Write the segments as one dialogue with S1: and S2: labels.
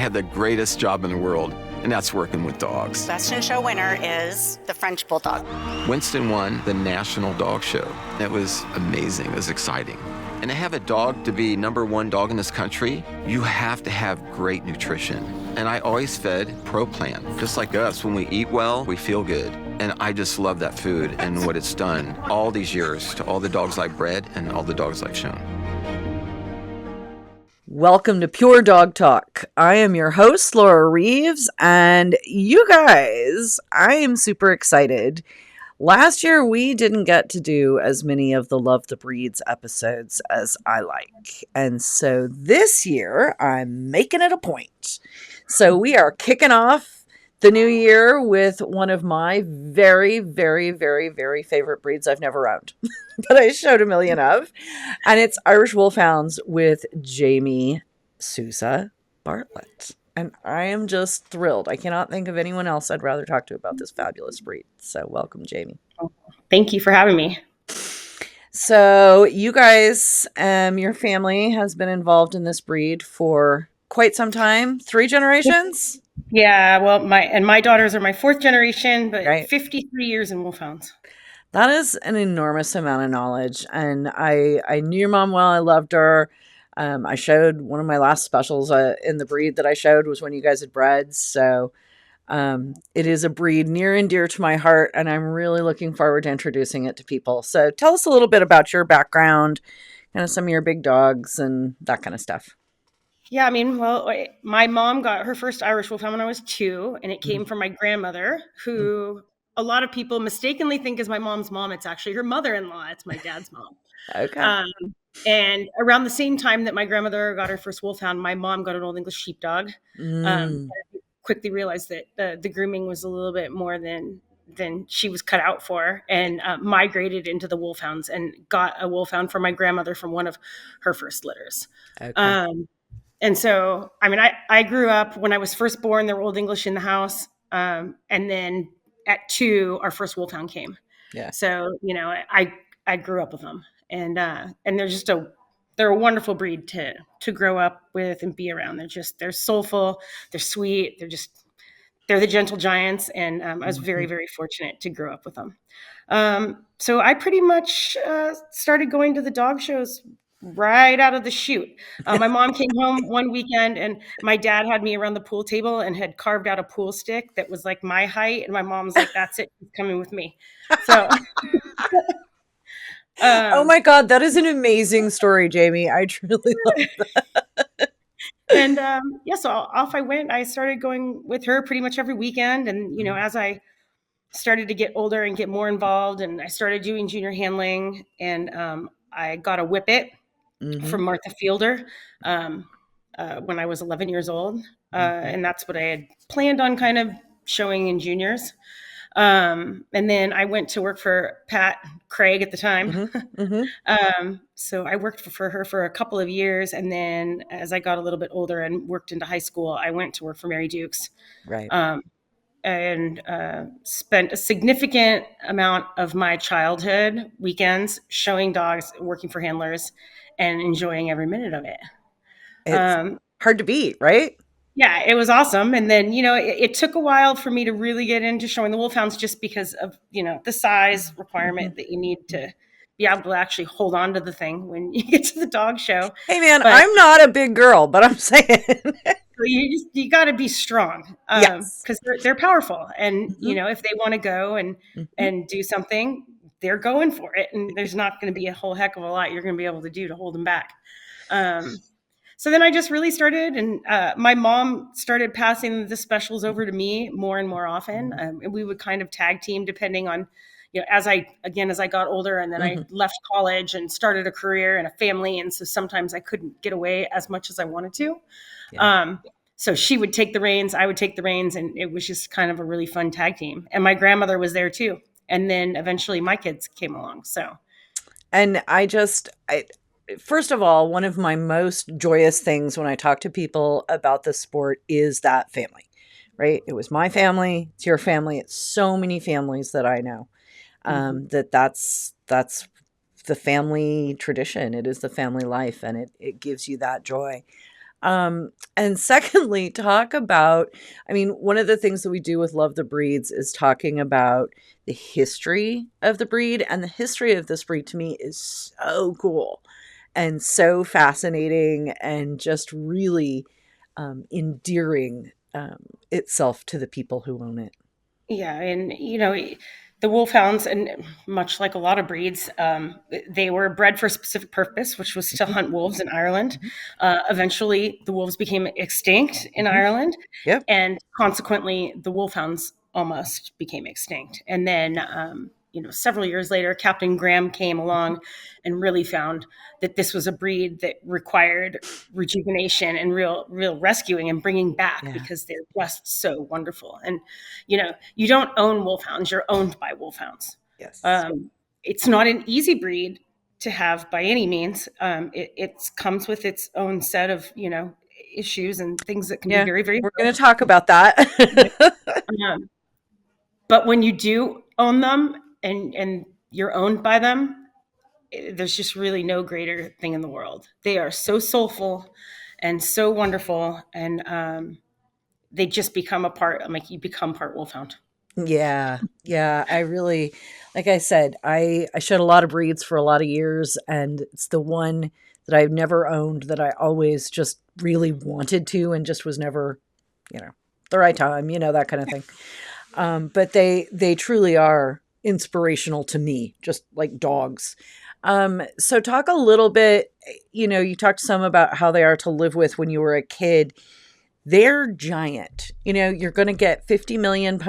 S1: have the greatest job in the world, and that's working with dogs.
S2: Best in Show winner is the French Bulldog.
S1: Winston won the National Dog Show. It was amazing. It was exciting. And to have a dog to be #1 dog in this country, you have to have great nutrition. And I always fed Pro Plan. Just like us, when we eat well, we feel good. And I just love that food and what it's done all these years to all the dogs I've bred and all the dogs I've shown.
S3: Welcome to Pure Dog Talk. I am your host, Laura Reeves, and you guys, I am super excited. Last year, we didn't get to do as many of the Love the Breeds episodes as I like. And so this year, I'm making it a point. So we are kicking off the new year with one of my very, very, very, very favorite breeds I've never owned, but I showed a million of. And it's Irish Wolfhounds with Jamie Souza Bartlett. And I am just thrilled. I cannot think of anyone else I'd rather talk to about this fabulous breed. So welcome, Jamie.
S4: Thank you for having me.
S3: So you guys, your family has been involved in this breed for quite some time. 3 generations?
S4: Yeah, well, my daughters are my 4th generation, but
S3: Right.
S4: 53 years in Wolfhounds.
S3: That is an enormous amount of knowledge. And I knew your mom well. I loved her. I showed one of my last specials in the breed that I showed was when you guys had bred. So it is a breed near and dear to my heart, and I'm really looking forward to introducing it to people. So tell us a little bit about your background, kind of some of your big dogs and that kind of stuff.
S4: Yeah, I mean, well, my mom got her first Irish Wolfhound when I was 2, and it came from my grandmother, who a lot of people mistakenly think is my mom's mom. It's actually her mother-in-law. It's my dad's mom.
S3: Okay.
S4: And around the same time that my grandmother got her first Wolfhound, my mom got an Old English Sheepdog. I quickly realized that the grooming was a little bit more than she was cut out for, and migrated into the Wolfhounds and got a Wolfhound for my grandmother from one of her first litters.
S3: Okay.
S4: And so, I mean, I grew up when I was first born, there were Old English in the house. And then at 2, our first Wolfhound came.
S3: Yeah.
S4: So, you know, I grew up with them, and they're a wonderful breed to grow up with and be around. They're soulful, they're sweet, they're the gentle giants. And I was very, very fortunate to grow up with them. So I pretty much started going to the dog shows right out of the chute. My mom came home one weekend, and my dad had me around the pool table and had carved out a pool stick that was like my height. And my mom's like, "That's it, she's coming with me." So,
S3: oh my God, that is an amazing story, Jamie. I truly love that.
S4: And so off I went. I started going with her pretty much every weekend. And, you know, as I started to get older and get more involved, and I started doing junior handling, and I got a whippet from Martha Fielder when I was 11 years old. And that's what I had planned on kind of showing in juniors. And then I went to work for Pat Craig at the time. So I worked for her for a couple of years. And then as I got a little bit older and worked into high school, I went to work for Mary Dukes.
S3: Right.
S4: And spent a significant amount of my childhood weekends showing dogs, working for handlers, and enjoying every minute of it.
S3: It's hard to beat, right?
S4: Yeah, it was awesome. And then, you know, it took a while for me to really get into showing the Wolfhounds, just because of, you know, the size requirement that you need to be able to actually hold on to the thing when you get to the dog show.
S3: Hey man, I'm not a big girl, but I'm saying
S4: you got to be strong,
S3: yes,
S4: because they're powerful. And, you know, if they want to go and do something, they're going for it. And there's not going to be a whole heck of a lot you're going to be able to do to hold them back. So then I just really started, and my mom started passing the specials over to me more and more often. And we would kind of tag team depending on, you know, as I got older, and then I left college and started a career and a family. And so sometimes I couldn't get away as much as I wanted to. Yeah. So she would take the reins, I would take the reins, and it was just kind of a really fun tag team. And my grandmother was there too. And then eventually my kids came along. So,
S3: and first of all, one of my most joyous things when I talk to people about the sport is that family, right? It was my family. It's your family. It's so many families that I know. That's the family tradition. It is the family life, and it gives you that joy. And secondly, talk about, I mean, one of the things that we do with Love the Breeds is talking about the history of the breed. And the history of this breed to me is so cool and so fascinating and just really endearing itself to the people who own it.
S4: Yeah, and the Wolfhounds, and much like a lot of breeds, they were bred for a specific purpose, which was to hunt wolves in Ireland.
S3: Mhm.
S4: Eventually, the wolves became extinct in
S3: Mhm.
S4: Ireland,
S3: Yep.
S4: and consequently, the Wolfhounds almost became extinct. And then, several years later, Captain Graham came along and really found that this was a breed that required rejuvenation and real rescuing and bringing back,
S3: Yeah.
S4: because they're just so wonderful. And you don't own wolfhounds, you're owned by wolfhounds.
S3: Yes.
S4: It's not an easy breed to have by any means. It comes with its own set of issues and things that can be
S3: Yeah.
S4: very, very
S3: We're going
S4: hard.
S3: to talk about that.
S4: um, but when you do own them, and you're owned by them, there's just really no greater thing in the world. They are so soulful and so wonderful, and they just become a part. I'm like, you become part wolfhound.
S3: Yeah. Yeah. I really, like I said, I shed a lot of breeds for a lot of years, and it's the one that I've never owned that I always just really wanted to and just was never, the right time, that kind of thing. But they truly are inspirational to me, just like dogs. So talk a little bit, you talked some about how they are to live with when you were a kid. They're giant. You're going to get 50 million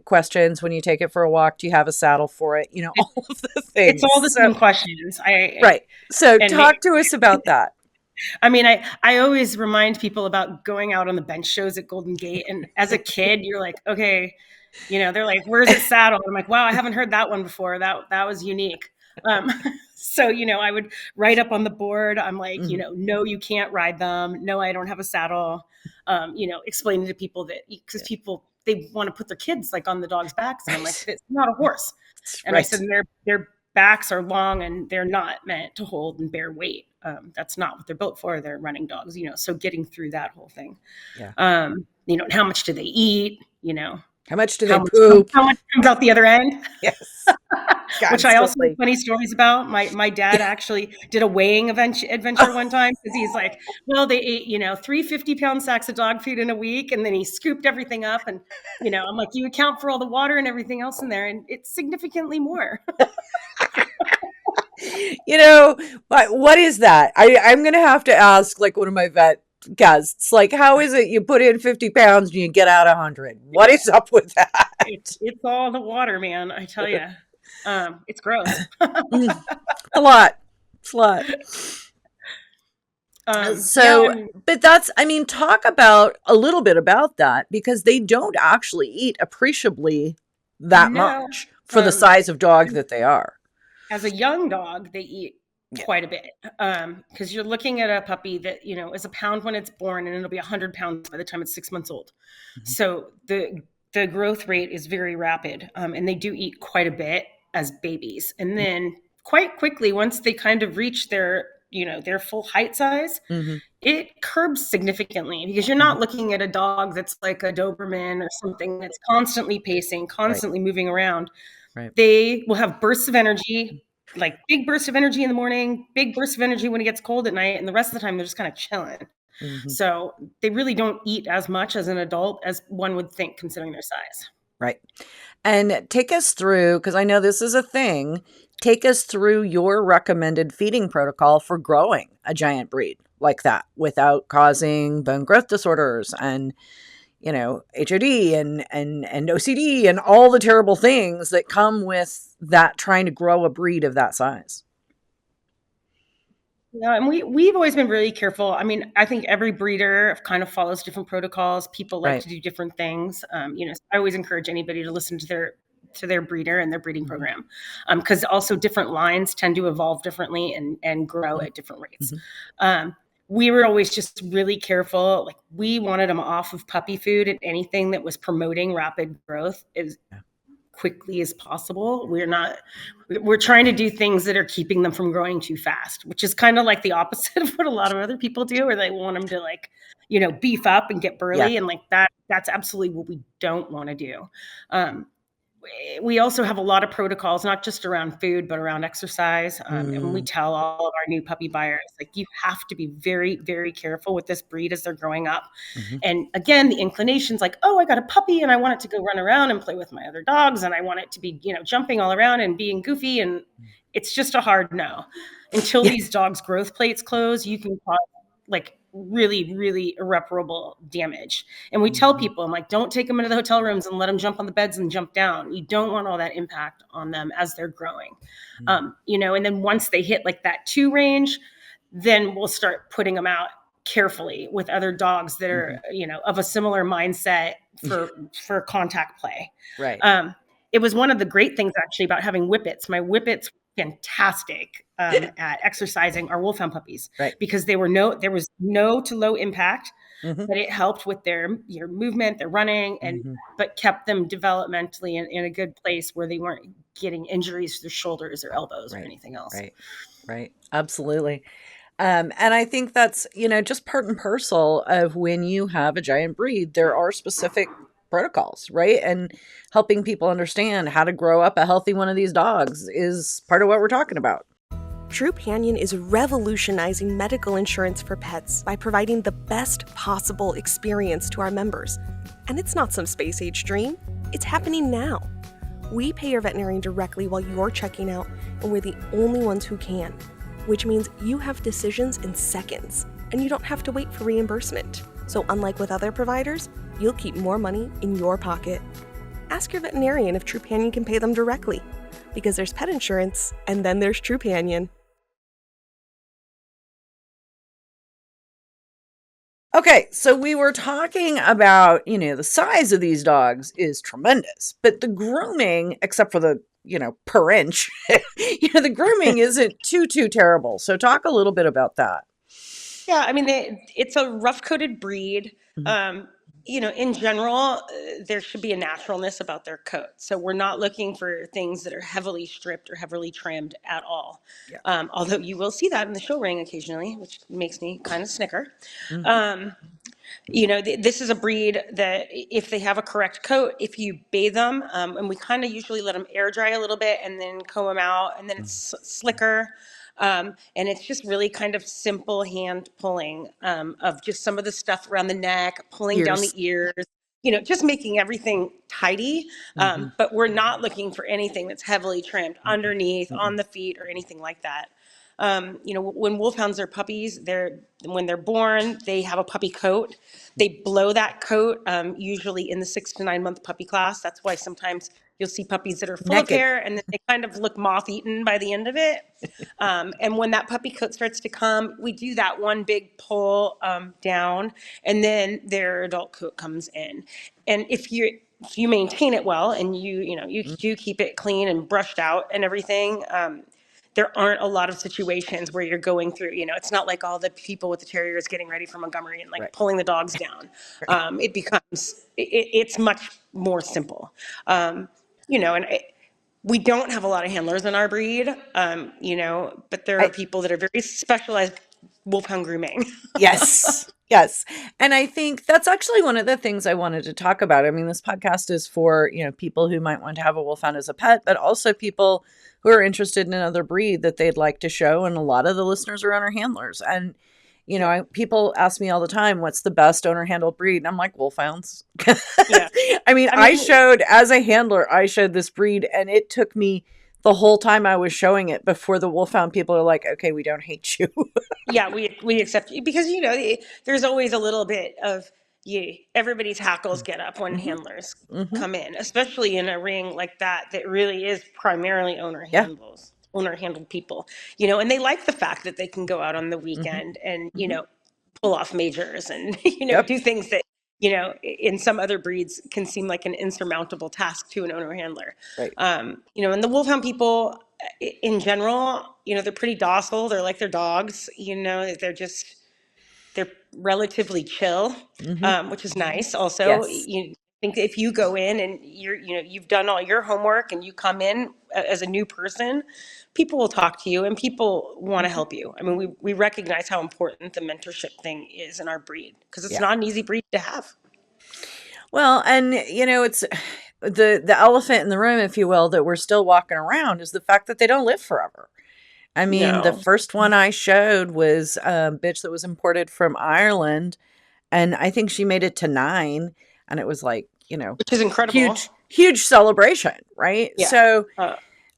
S3: questions when you take it for a walk. Do you have a saddle for it? All of the
S4: It's
S3: things.
S4: all the
S3: So,
S4: same questions.
S3: right. So
S4: And
S3: talk to us about that.
S4: I mean, I always remind people about going out on the bench shows at Golden Gate. And as a kid, you're like, okay, they're like, where's the saddle? I'm like, wow, I haven't heard that one before. That was unique. Um, so, I would write up on the board. I'm like,
S3: Mhm.
S4: no, you can't ride them. No, I don't have a saddle. Explaining to people that, because people, they want to put their kids like on the dog's backs. And I'm like,
S3: Right.
S4: it's not a horse. And I
S3: Right.
S4: said, their backs are long and they're not meant to hold and bear weight. That's not what they're built for. They're running dogs, so getting through that whole thing.
S3: Yeah.
S4: How much do they eat?
S3: How much do they
S4: How much,
S3: poop?
S4: how much comes out the other end?
S3: Yes.
S4: Which I also have
S3: Constantly.
S4: funny stories about. My dad actually did a weighing adventure one time, because he's like, well, they ate 350-pound sacks of dog food in a week, and then he scooped everything up, and I'm like, you account for all the water and everything else in there, and it's significantly more.
S3: What is that? I'm going to have to ask like one of my vet guests, like, how is it you put in 50 pounds and you get out 100? What is up with that?
S4: It's all the water, man. I tell you, it's gross.
S3: A lot. It's a lot. So, but talk about a little bit about that, because they don't actually eat appreciably that
S4: No,
S3: much for the size of dog that they are.
S4: as a young dog, they eat quite a bit, because you're looking at a puppy that is a pound when it's born, and it'll be 100 pounds by the time it's 6 months old.
S3: Mhm.
S4: So the growth rate is very rapid, and they do eat quite a bit as babies, and then quite quickly, once they kind of reach their full height size,
S3: Mm-hmm.
S4: it curbs significantly, because you're not looking at a dog that's like a Doberman or something that's constantly pacing, constantly moving around.
S3: Right.
S4: They will have bursts of energy, like big bursts of energy in the morning, big bursts of energy when it gets cold at night, and the rest of the time they're just kind of chilling.
S3: Mm-hmm.
S4: So they really don't eat as much as an adult as one would think, considering their size.
S3: Right. And take us through, because I know this is a thing, take us through your recommended feeding protocol for growing a giant breed like that without causing bone growth disorders and HOD and OCD and all the terrible things that come with that, trying to grow a breed of that size.
S4: Yeah, and we've always been really careful. I mean, I think every breeder kind of follows different protocols. People like
S3: Right.
S4: to do different things. I always encourage anybody to listen to their breeder and their breeding program, because also different lines tend to evolve differently and grow at different rates. We were always just really careful. Like, we wanted them off of puppy food, and anything that was promoting rapid growth is quickly as possible. We're trying to do things that are keeping them from growing too fast, which is kind of like the opposite of what a lot of other people do, where they want them to like, beef up and get burly.
S3: Yeah.
S4: And like that's absolutely what we don't want to do. We also have a lot of protocols, not just around food, but around exercise. And we tell all of our new puppy buyers, like, you have to be very, very careful with this breed as they're growing up. And again, the inclination's like, oh, I got a puppy and I want it to go run around and play with my other dogs. And I want it to be, jumping all around and being goofy. And it's just a hard no. Until these dogs' growth plates close, you can cause like really, really irreparable damage. And we tell people, I'm like, don't take them into the hotel rooms and let them jump on the beds and jump down. You don't want all that impact on them as they're growing. And then once they hit like that 2 range, then we'll start putting them out carefully with other dogs that are, of a similar mindset for contact play.
S3: Right.
S4: It was one of the great things actually about having whippets. My whippets fantastic at exercising our wolfhound puppies,
S3: Right.
S4: because there was no to low impact, but it helped with their movement, their running, and but kept them developmentally in a good place where they weren't getting injuries to their shoulders or elbows or anything else.
S3: Right. Absolutely. And I think that's, just part and parcel of when you have a giant breed, there are specific protocols, right? And helping people understand how to grow up a healthy one of these dogs is part of what we're talking about.
S5: Trupanion is revolutionizing medical insurance for pets by providing the best possible experience to our members. And it's not some space-age dream. It's happening now. We pay your veterinarian directly while you're checking out, and we're the only ones who can, which means you have decisions in seconds, and you don't have to wait for reimbursement. So unlike with other providers, you'll keep more money in your pocket. Ask your veterinarian if Trupanion can pay them directly, because there's pet insurance, and then there's Trupanion.
S3: Okay, so we were talking about, the size of these dogs is tremendous, but the grooming, except for the, per inch, the grooming isn't too terrible. So talk a little bit about that.
S4: Yeah, I mean, it's a rough-coated breed. In general, there should be a naturalness about their coat. So we're not looking for things that are heavily stripped or heavily trimmed at all. Yeah. Although you will see that in the show ring occasionally, which makes me kind of snicker. This is a breed that if they have a correct coat, if you bathe them, and we kind of usually let them air dry a little bit and then comb them out, and then it's slicker. And it's just really kind of simple hand pulling of just some of the stuff around the neck, pulling down the ears, just making everything tidy. But we're not looking for anything that's heavily trimmed underneath, on the feet, or anything like that. When wolfhounds are puppies, when they're born, they have a puppy coat. They blow that coat, usually in the 6 to 9 month puppy class. That's why sometimes you'll see puppies that are full of hair and then they kind of look moth-eaten by the end of it. And when that puppy coat starts to come, we do that one big pull down, and then their adult coat comes in. And if you maintain it well and you do keep it clean and brushed out and everything, there aren't a lot of situations where you're going through, it's not like all the people with the terriers getting ready for Montgomery and pulling the dogs down. It's much more simple. We don't have a lot of handlers in our breed, but there are people that are very specialized wolfhound grooming.
S3: Yes. And I think that's actually one of the things I wanted to talk about. I mean, this podcast is for, people who might want to have a wolfhound as a pet, but also people who are interested in another breed that they'd like to show. And a lot of the listeners are owner handlers. And, people ask me all the time, what's the best owner handled breed? And I'm like, wolfhounds. Yeah. I mean, as a handler, I showed this breed, and it took me the whole time I was showing it before the wolfhound people are like, okay, we don't hate you.
S4: Yeah, we accept you, because there's always a little bit of everybody's hackles get up when handlers come in, especially in a ring like that really is primarily owner handled people, and they like the fact that they can go out on the weekend and pull off majors and do things that in some other breeds can seem like an insurmountable task to an owner handler.
S3: Right.
S4: And the wolfhound people in general, they're pretty docile. They're like their dogs, they're relatively chill, which is nice. Also,
S3: Yes.
S4: think if you go in and you've done all your homework and you come in as a new person, people will talk to you and people want to help you. I mean, we recognize how important the mentorship thing is in our breed because it's
S3: Yeah.
S4: not an easy breed to have.
S3: Well, and it's the elephant in the room, if you will, that we're still walking around is the fact that they don't live forever. I mean, the
S4: No,
S3: first one I showed was a bitch that was imported from Ireland, and I think she made it to 9, and it was like,
S4: which is incredible.
S3: huge celebration, right?
S4: Yeah.
S3: So,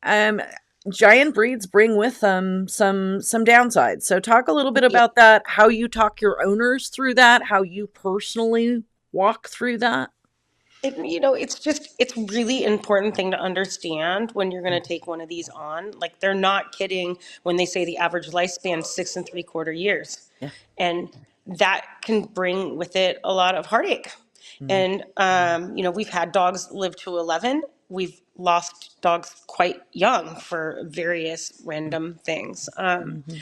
S3: um, giant breeds bring with them some downsides. So, talk a little bit
S4: Yeah.
S3: about that, how you talk your owners through that, how you personally walk through that.
S4: It's really important thing to understand when you're going to take one of these on. Like they're not kidding when they say the average lifespan is 6.75 years.
S3: Yeah.
S4: And that can bring with it a lot of heartache.
S3: Mhm.
S4: And, we've had dogs live to 11. We've lost dogs quite young for various random things.
S3: Mhm.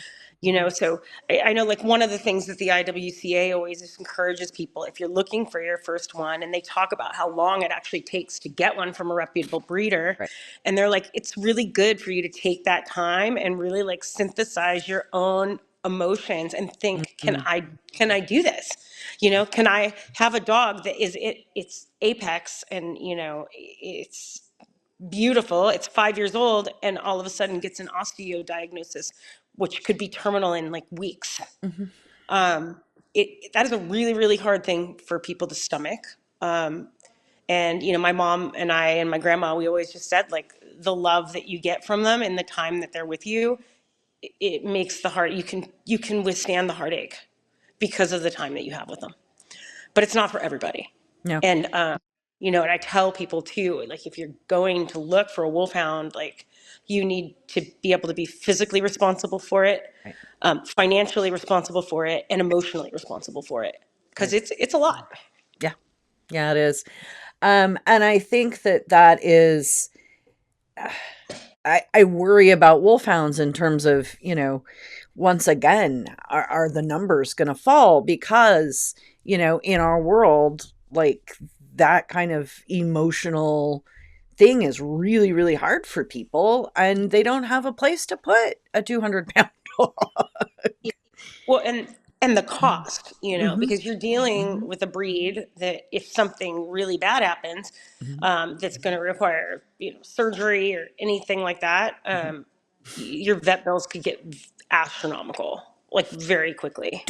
S4: So I know like one of the things that the IWCA always just encourages people, if you're looking for your first one, and they talk about how long it actually takes to get one from a reputable breeder.
S3: Right.
S4: And they're like, it's really good for you to take that time and really like synthesize your own emotions and think, can
S3: Mhm.
S4: I do this? Can I have a dog that it's apex and it's beautiful, it's 5 years old, and all of a sudden gets an osteo diagnosis, which could be terminal in like weeks.
S3: Mhm.
S4: That is a really, really hard thing for people to stomach. And my mom and I and my grandma, we always just said like the love that you get from them and the time that they're with you, it makes the heart, you can withstand the heartache because of the time that you have with them. But it's not for everybody.
S3: No.
S4: And and I tell people too, like if you're going to look for a wolfhound, like you need to be able to be physically responsible for it,
S3: Right.
S4: financially responsible for it, and emotionally responsible for it, because
S3: Right.
S4: it's a lot.
S3: Yeah. Yeah, it is. And I think that is, I worry about wolfhounds in terms of, once again, are the numbers going to fall because, in our world, like that kind of emotional thing is really, really hard for people and they don't have a place to put a 200-pound dog.
S4: Well, and the cost,
S3: Mm-hmm.
S4: because you're dealing with a breed that if something really bad happens,
S3: Mm-hmm.
S4: that's going to require surgery or anything like that,
S3: Mm-hmm.
S4: your vet bills could get astronomical, like very quickly.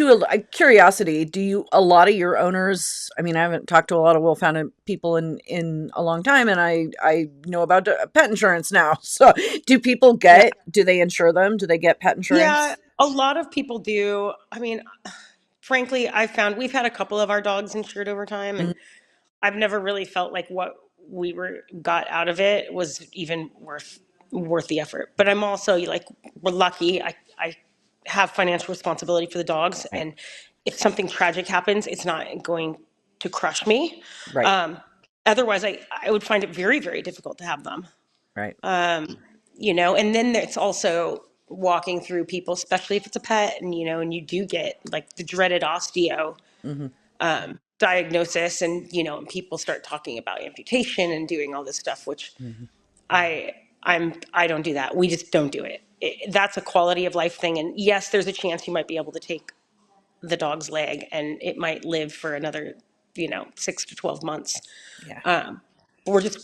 S3: Curiosity, do you a lot of your owners, I mean, I haven't talked to a lot of wolfhound people in a long time, and I know about pet insurance now. So
S4: Yeah,
S3: do they insure them? Do they get pet
S4: yeah,
S3: insurance?
S4: a lot of people do. I mean, frankly, I found we've had a couple of our dogs insured over time,
S3: Mm.
S4: and I've never really felt like what we were got out of it was even worth the effort. But I'm also like, we're lucky. I have financial responsibility for the dogs,
S3: Right.
S4: and if something tragic happens, it's not going to crush me.
S3: Right.
S4: Um, Otherwise, I would find it very, very difficult to have them.
S3: Right.
S4: And then it's also walking through people, especially if it's a pet, and you do get like the dreaded osteo
S3: Mm-hmm.
S4: diagnosis, and people start talking about amputation and doing all this stuff, which
S3: Mm-hmm.
S4: I don't do that. We just don't do it. That's a quality of life thing, and yes, there's a chance you might be able to take the dog's leg and it might live for another 6 to 12 months.
S3: Yeah.
S4: But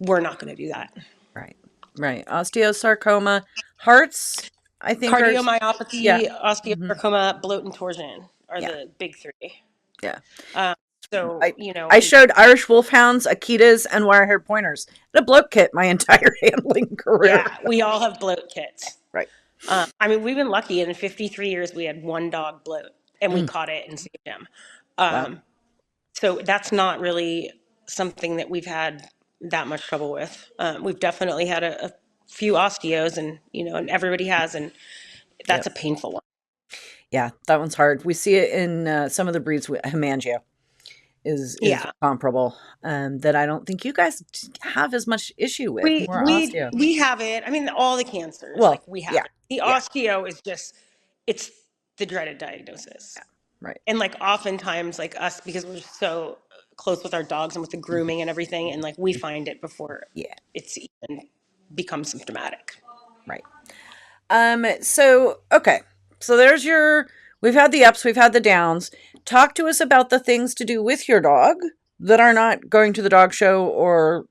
S4: we're not going to do that.
S3: Right. Right. Osteosarcoma, hearts, I think are yeah.
S4: Cardiomyopathy,
S3: Mm-hmm.
S4: osteosarcoma, bloat, and torsion are
S3: Yeah.
S4: the big three.
S3: Yeah.
S4: Um, so,
S3: I I
S4: and
S3: showed Irish Wolfhounds, Akitas, and wire-haired pointers. The bloat kit my entire handling career.
S4: yeah, we all have bloat kits.
S3: Right.
S4: I mean, we've been lucky. In 53 years, we had one dog bloat, and we
S3: Mm.
S4: caught it and saved him.
S3: Wow.
S4: So that's not really something that we've had that much trouble with. We've definitely had a few osteos, and everybody has, and that's
S3: Yep.
S4: a painful one.
S3: Yeah, that one's hard. We see it in some of the breeds. Hemangio is
S4: Yeah,
S3: comparable. That I don't think you guys have as much issue with.
S4: we
S3: More
S4: we
S3: osteo.
S4: we have it. I mean, all the cancers,
S3: Well,
S4: like we have
S3: yeah,
S4: it. The
S3: yeah,
S4: osteo is just, it's the dreaded diagnosis.
S3: right.
S4: And like oftentimes like us, because we're so close with our dogs and with the grooming and everything, and like we find it before
S3: Yeah.
S4: it's even becomes symptomatic.
S3: Right. So okay. So we've had the ups, we've had the downs. Talk to us about the things to do with your dog that are not going to the dog show or,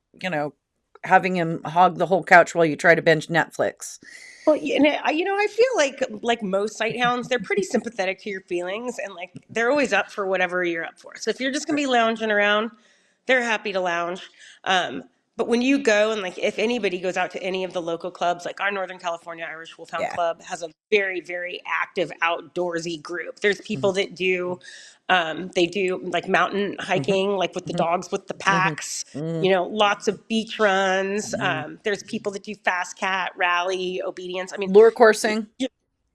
S3: having him hog the whole couch while you try to binge Netflix.
S4: Well, I feel like most sight hounds, they're pretty sympathetic to your feelings, and like they're always up for whatever you're up for. So if you're just gonna be lounging around, they're happy to lounge. But when you go and like if anybody goes out to any of the local clubs, like our Northern California Irish Wolfhound
S3: Yeah.
S4: Club has a very, very active outdoorsy group. There's people
S3: Mm-hmm.
S4: that do they do like mountain hiking, like with the dogs with the packs,
S3: Mm-hmm.
S4: lots of beach runs.
S3: Mm-hmm.
S4: There's people that do fast cat, rally, obedience. I mean,
S3: Lure coursing.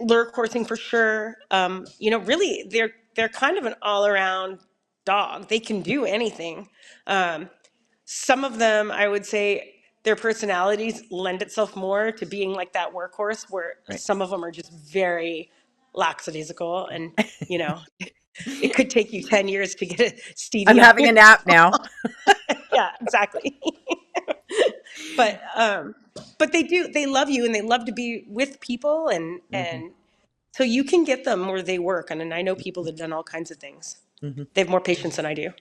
S4: lure coursing for sure. Really, they're kind of an all around dog. They can do anything. Some of them, I would say, their personalities lend itself more to being like that workhorse, where
S3: Right.
S4: some of them are just very lackadaisical, and it could take you 10 years to get a steedy
S3: I'm
S4: on
S3: having
S4: your
S3: a nap now.
S4: yeah, exactly. but they love you and they love to be with people, and
S3: Mm-hmm.
S4: so you can get them where they work. And I know people that have done all kinds of things.
S3: Mm-hmm.
S4: They have more patience than I do.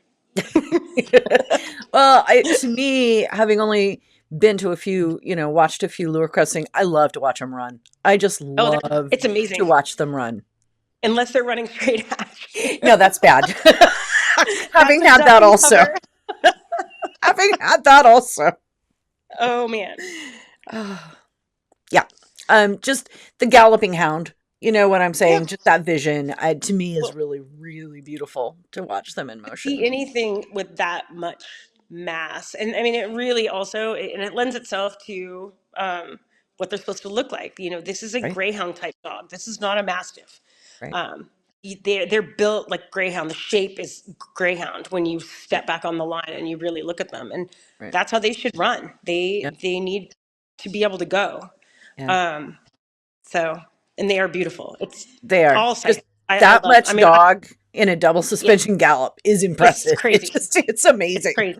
S3: Well, to me, having only been to a few, watched a few lure crossing, I love to watch them run. I just
S4: Oh,
S3: love
S4: it's amazing.
S3: to watch them run.
S4: Unless they're running straight at you.
S3: No, that's bad. Having had that also. Having had that also.
S4: Oh man.
S3: Yeah. Just the galloping hound. You know what I'm saying? Yeah. Just that vision, to me, is really, really beautiful to watch them in motion.
S4: See anything with that much mass, and I mean, it really also, and it lends itself to what they're supposed to look like. This is a greyhound type dog. This is not a mastiff.
S3: Right.
S4: They're built like greyhound. The shape is greyhound when you step back on the line and you really look at them, and that's how they should run. They need to be able to go.
S3: Yeah.
S4: And they are beautiful.
S3: They are
S4: all sight.
S3: That much dog in a double suspension gallop is impressive.
S4: It's crazy.
S3: It's amazing.
S4: It's crazy.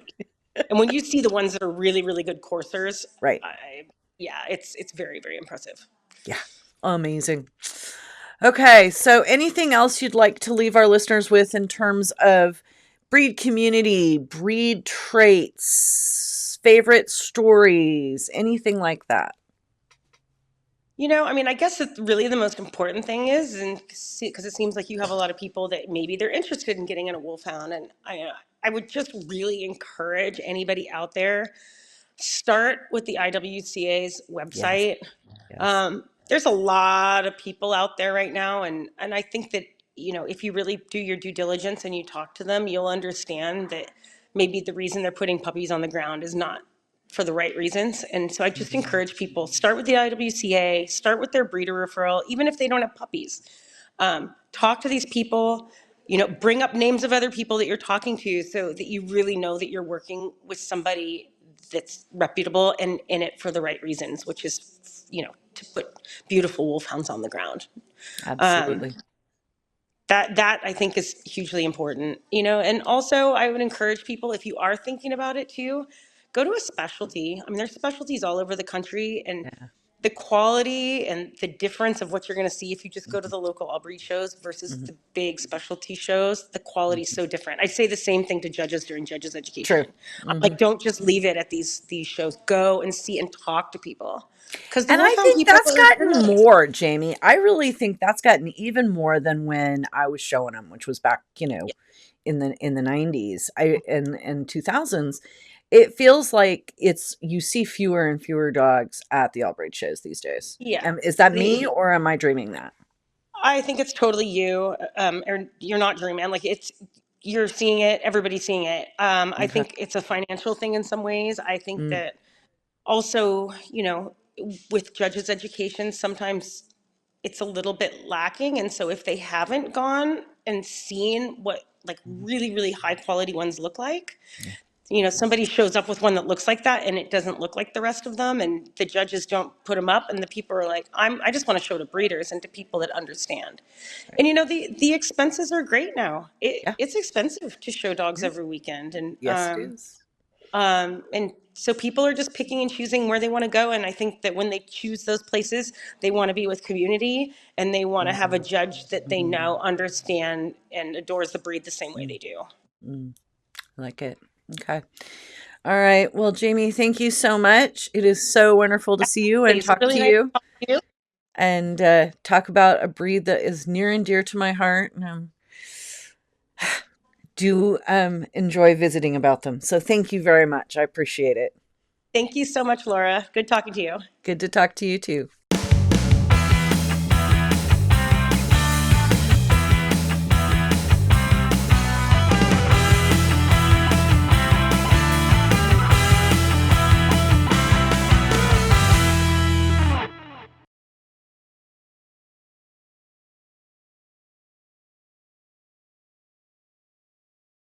S4: And when you see the ones that are really, really good coursers,
S3: right?
S4: It's very, very impressive.
S3: Yeah, amazing. Okay, so anything else you'd like to leave our listeners with in terms of breed community, breed traits, favorite stories, anything like that?
S4: I guess that really the most important thing is, and because it seems like you have a lot of people that maybe they're interested in getting in a wolfhound, and I would just really encourage anybody out there, start with the IWCA's website. Yes. There's a lot of people out there right now, and I think that if you really do your due diligence and you talk to them, you'll understand that maybe the reason they're putting puppies on the ground is not for the right reasons. And so I just encourage people, start with the IWCA, start with their breeder referral, even if they don't have puppies. Talk to these people, bring up names of other people that you're talking to so that you really know that you're working with somebody that's reputable and in it for the right reasons, which is, to put beautiful wolfhounds on the ground.
S3: Absolutely.
S4: That I think is hugely important, and also I would encourage people, if you are thinking about it too, go to a specialty. I mean, there's specialties all over the country, and the quality and the difference of what you're going to see if you just go to the local all breed shows versus the big specialty shows, the quality is so different. I say the same thing to judges during judges education.
S3: True.
S4: Like, don't just leave it at these shows. Go and see and talk to people.
S3: And I think that's gotten more, Jamie. I really think that's gotten even more than when I was showing them, which was back, in the 90s and 2000s. It feels like you see fewer and fewer dogs at the all breed shows these days.
S4: Yeah.
S3: Is that me or am I dreaming that?
S4: I think it's totally you. Or you're not dreaming. Like, you're seeing it. Everybody's seeing it. I think it's a financial thing in some ways. I think that also, with judges education, sometimes it's a little bit lacking. And so if they haven't gone and seen what like really, really high quality ones look like, somebody shows up with one that looks like that and it doesn't look like the rest of them, and the judges don't put them up, and the people are like, I just want to show to breeders and to people that understand. And the expenses are great now.
S3: Yeah.
S4: It's expensive to show dogs every weekend, and
S3: Yes, it is.
S4: and so people are just picking and choosing where they want to go. And I think that when they choose those places, they want to be with community, and they want to have a judge that they know, understand, and adores the breed the same way they do.
S3: I like it. Okay. All right. Well, Jamie, thank you so much. It is so wonderful to see you and
S4: It's
S3: talk
S4: really
S3: to
S4: nice
S3: you
S4: to talk to you.
S3: and talk about a breed that is near and dear to my heart. And do enjoy visiting about them. So thank you very much. I appreciate it.
S4: Thank you so much, Laura. Good talking to you.
S3: Good to talk to you too.